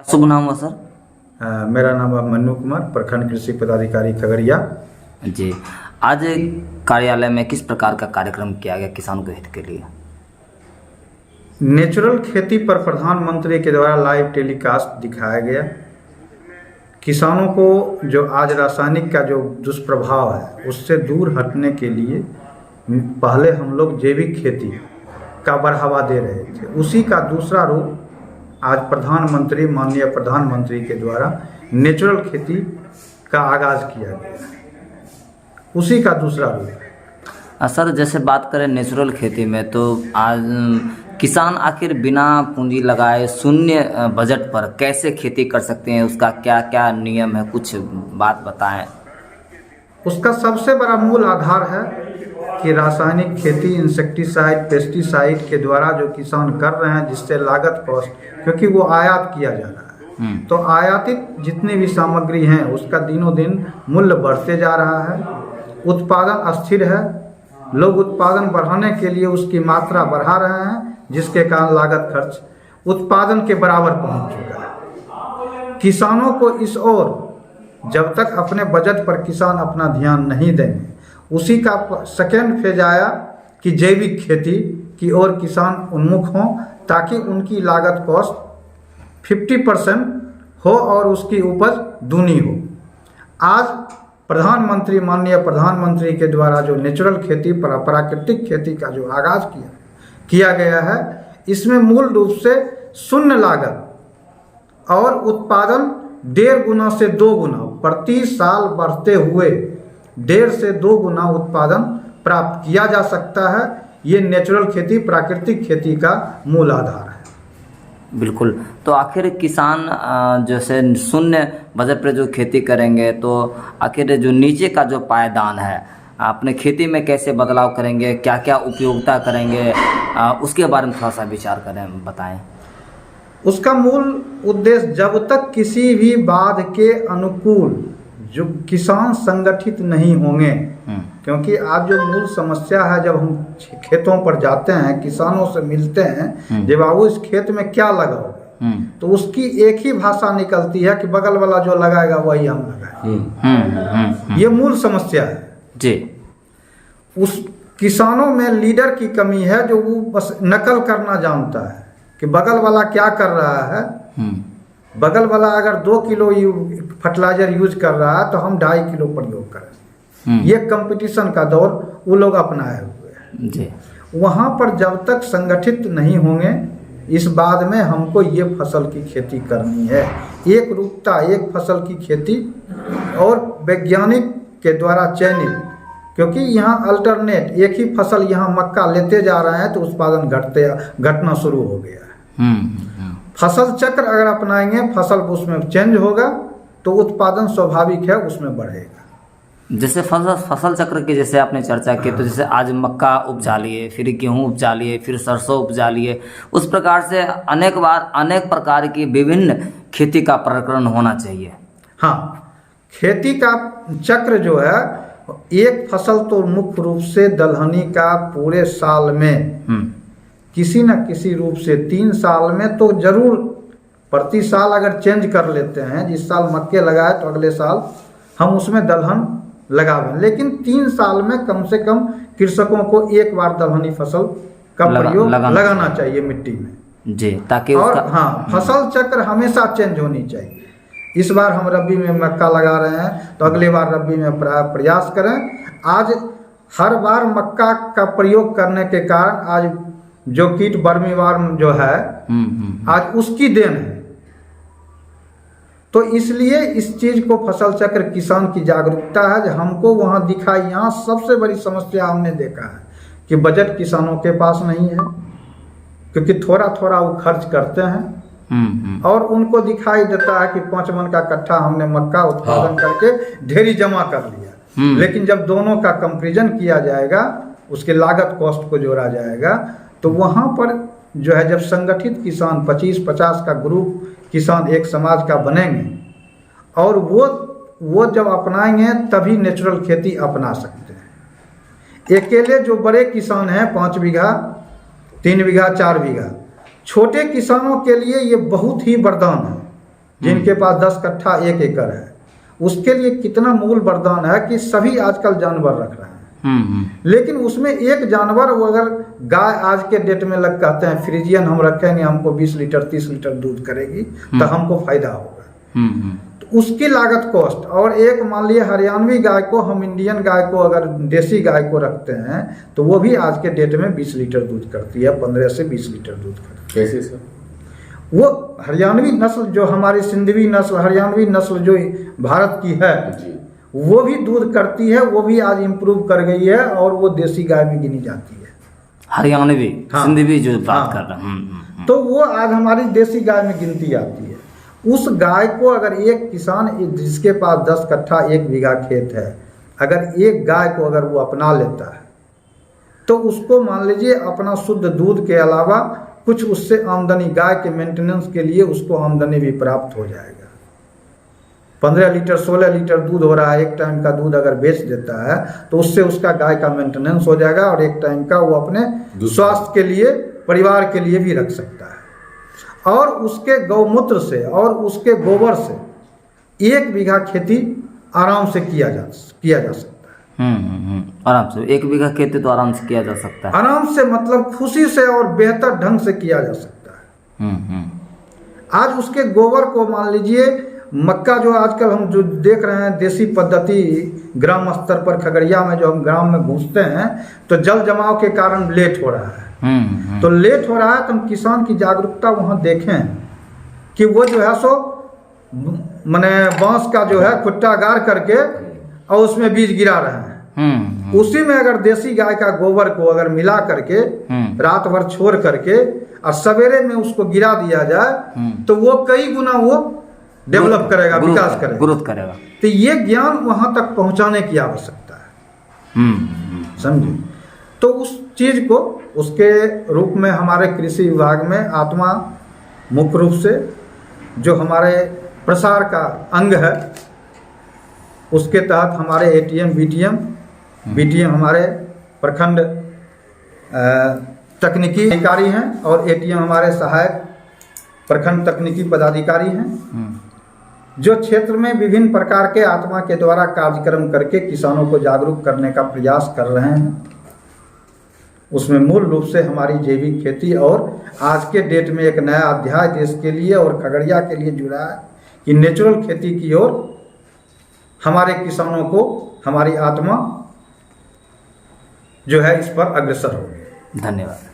शुभ नाम हो सर? मेरा नाम है मन्नू कुमार, प्रखंड कृषि पदाधिकारी खगड़िया। जी, आज कार्यालय में किस प्रकार का कार्यक्रम किया गया किसानों के हित के लिए? नेचुरल खेती पर प्रधानमंत्री के द्वारा लाइव टेलीकास्ट दिखाया गया। किसानों को जो आज रासायनिक का जो दुष्प्रभाव है उससे दूर हटने के लिए पहले हम लोग जैविक खेती का बढ़ावा दे रहे थे, उसी का दूसरा रूप आज माननीय प्रधानमंत्री के द्वारा नेचुरल खेती का आगाज़ किया गया, उसी का दूसरा रूप। सर, जैसे बात करें नेचुरल खेती में, तो आज किसान आखिर बिना पूंजी लगाए शून्य बजट पर कैसे खेती कर सकते हैं? उसका क्या क्या नियम है, कुछ बात बताएं। उसका सबसे बड़ा मूल आधार है कि रासायनिक खेती, इंसेक्टिसाइड, पेस्टिसाइड के द्वारा जो किसान कर रहे हैं, जिससे लागत कॉस्ट, क्योंकि वो आयात किया जा रहा है, तो आयातित जितनी भी सामग्री हैं उसका दिनों दिन मूल्य बढ़ते जा रहा है। उत्पादन अस्थिर है, लोग उत्पादन बढ़ाने के लिए उसकी मात्रा बढ़ा रहे हैं, जिसके कारण लागत खर्च उत्पादन के बराबर पहुंच चुका है। किसानों को इस ओर जब तक अपने बजट पर किसान अपना ध्यान नहीं देंगे, उसी का सेकेंड फेज आया कि जैविक खेती की ओर किसान उन्मुख हों, ताकि उनकी लागत कॉस्ट 50% हो और उसकी उपज दूनी हो। आज माननीय प्रधानमंत्री के द्वारा जो नेचुरल खेती, प्राकृतिक खेती का जो आगाज़ किया गया है, इसमें मूल रूप से शून्य लागत और उत्पादन 1.5 गुना से 2 गुना प्रति साल बढ़ते हुए 1.5 से 2 गुना उत्पादन प्राप्त किया जा सकता है। ये नेचुरल खेती, प्राकृतिक खेती का मूल आधार है। बिल्कुल। तो आखिर किसान जैसे शून्य बजट पर जो खेती करेंगे, तो आखिर जो नीचे का जो पायदान है, अपने खेती में कैसे बदलाव करेंगे, क्या क्या उपयोगिता करेंगे, उसके बारे में थोड़ा सा विचार करें, बताएं। उसका मूल उद्देश्य, जब तक किसी भी बाध के अनुकूल जो किसान संगठित नहीं होंगे, क्योंकि आज जो मूल समस्या है, जब हम खेतों पर जाते हैं, किसानों से मिलते हैं, जब बाबू इस खेत में क्या लगाओगे, तो उसकी एक ही भाषा निकलती है कि बगल वाला जो लगाएगा वही हम लगाएंगे। ये मूल समस्या है जी। उस किसानों में लीडर की कमी है, जो वो बस नकल करना जानता है कि बगल वाला क्या कर रहा है। बगल वाला अगर 2 किलो फर्टिलाइजर यूज कर रहा है तो हम 2.5 किलो प्रयोग करें। ये कंपटीशन का दौर वो लोग अपनाए हुए हैं जी। वहाँ पर जब तक संगठित नहीं होंगे, इस बाद में हमको ये फसल की खेती करनी है, एक रूपता, एक फसल की खेती और वैज्ञानिक के द्वारा चयनित, क्योंकि यहाँ अल्टरनेट एक ही फसल यहाँ मक्का लेते जा रहे हैं तो उत्पादन घटना शुरू हो गया है। फसल चक्र अगर अपनाएंगे, फसल उसमें चेंज होगा तो उत्पादन स्वाभाविक है उसमें बढ़ेगा। जैसे फसल चक्र की जैसे आपने चर्चा की, तो जैसे आज मक्का उपजा लिए, फिर गेहूं उपजा लिए, फिर सरसों उपजा लिए, उस प्रकार से अनेक प्रकार की विभिन्न खेती का प्रकरण होना चाहिए। हाँ, खेती का चक्र जो है, एक फसल तो मुख्य रूप से दलहनी का पूरे साल में किसी न किसी रूप से 3 साल में तो जरूर, प्रति साल अगर चेंज कर लेते हैं, जिस साल मक्के लगाए तो अगले साल हम उसमें दलहन लगावें, लेकिन 3 साल में कम से कम कृषकों को एक बार दलहनी फसल का प्रयोग लगाना चाहिए मिट्टी में जी, ताकि और हाँ, फसल चक्र हमेशा चेंज होनी चाहिए। इस बार हम रबी में मक्का लगा रहे हैं तो अगली बार रबी में प्रयास करें। आज हर बार मक्का का प्रयोग करने के कारण आज जो कीट वर्मीवार्म जो है, आज उसकी देन है। तो इसलिए इस चीज को फसल चक्र किसान की जागरूकता है, जो हमको वहाँ दिखाई। यहाँ सबसे बड़ी समस्या हमने देखा है कि बजट किसानों के पास नहीं है, क्योंकि थोड़ा थोड़ा वो खर्च करते हैं और उनको दिखाई देता है कि 5 मन का कट्ठा हमने मक्का उत्पादन करके ढेरी जमा कर लिया। लेकिन जब दोनों का कंपैरिजन किया जाएगा, उसके लागत कॉस्ट को जोड़ा जाएगा, तो वहाँ पर जो है, जब संगठित किसान 25-50 का ग्रुप किसान एक समाज का बनेंगे और वो जब अपनाएंगे तभी नेचुरल खेती अपना सकते हैं। अकेले जो बड़े किसान हैं, 5 बीघा, 3 बीघा, 4 बीघा, छोटे किसानों के लिए ये बहुत ही वरदान है जिनके पास 10 कट्ठा 1 एकड़ है, उसके लिए कितना मूल वरदान है कि सभी आजकल जानवर रख रहे हैं। लेकिन उसमें एक जानवर वो अगर गाय आज के डेट में लग कहते हैं फ्रीजियन हम रखेंगे, हमको 20 लीटर 30 लीटर दूध करेगी तो हमको फायदा होगा, तो उसकी लागत कॉस्ट। और एक मान लिया हरियाणवी गाय को, हम इंडियन गाय को अगर देसी गाय को रखते हैं तो वो भी आज के डेट में 20 लीटर दूध करती है, 15 से 20 लीटर दूध करती है। कैसे सर? वो हरियाणवी नस्ल जो हमारी सिंधवी नस्ल, हरियाणवी नस्ल जो भारत की है जी, वो भी दूध करती है, वो भी आज इम्प्रूव कर गई है और वो देसी गाय में गिनी जाती है। हरियाणवी हाँ। सिंधी जो बात हाँ। कर रहे हैं। तो वो आज हमारी देसी गाय में गिनती आती है। उस गाय को अगर एक किसान जिसके पास 10 कट्ठा 1 बीघा खेत है, अगर एक गाय को अगर वो अपना लेता है तो उसको मान लीजिए अपना शुद्ध दूध के अलावा कुछ उससे आमदनी, गाय के मेंटेनेंस के लिए उसको आमदनी भी प्राप्त हो जाएगा। 15 लीटर 16 लीटर दूध हो रहा है, एक टाइम का दूध अगर बेच देता है तो उससे उसका गाय का मेंटेनेंस हो जाएगा और एक टाइम का वो अपने स्वास्थ्य के लिए, परिवार के लिए भी रख सकता है। और उसके गौमूत्र से और उसके गोबर से 1 बीघा खेती आराम से किया जा सकता है। आराम से 1 बीघा खेती तो आराम से किया जा सकता है। आराम से मतलब खुशी से और बेहतर ढंग से किया जा सकता है। आज उसके गोबर को मान लीजिए, मक्का जो आजकल हम जो देख रहे हैं देसी पद्धति ग्राम स्तर पर खगड़िया में, जो हम ग्राम में घुसते हैं तो जल जमाव के कारण लेट हो रहा है। तो लेट हो रहा है तो हम किसान की जागरूकता वहाँ देखें कि वो जो है सो माने बांस का जो है खुट्टा गाड़ करके और उसमें बीज गिरा रहे हैं। उसी में अगर देसी गाय का गोबर को अगर मिला करके रात भर छोड़ करके और सवेरे में उसको गिरा दिया जाए तो वो कई गुना वो डेवलप करेगा, विकास करेगा, ग्रोथ करेगा। तो ये ज्ञान वहां तक पहुंचाने की आवश्यकता है। समझिए, तो उस चीज को उसके रूप में हमारे कृषि विभाग में आत्मा मुख्य रूप से जो हमारे प्रसार का अंग है, उसके तहत हमारे एटीएम बीटीएम हमारे प्रखंड तकनीकी अधिकारी हैं और एटीएम हमारे सहायक प्रखंड तकनीकी पदाधिकारी हैं, जो क्षेत्र में विभिन्न प्रकार के आत्मा के द्वारा कार्यक्रम करके किसानों को जागरूक करने का प्रयास कर रहे हैं। उसमें मूल रूप से हमारी जैविक खेती और आज के डेट में एक नया अध्याय देश के लिए और खगड़िया के लिए जुड़ा है कि नेचुरल खेती की ओर हमारे किसानों को हमारी आत्मा जो है इस पर अग्रसर होगी। धन्यवाद।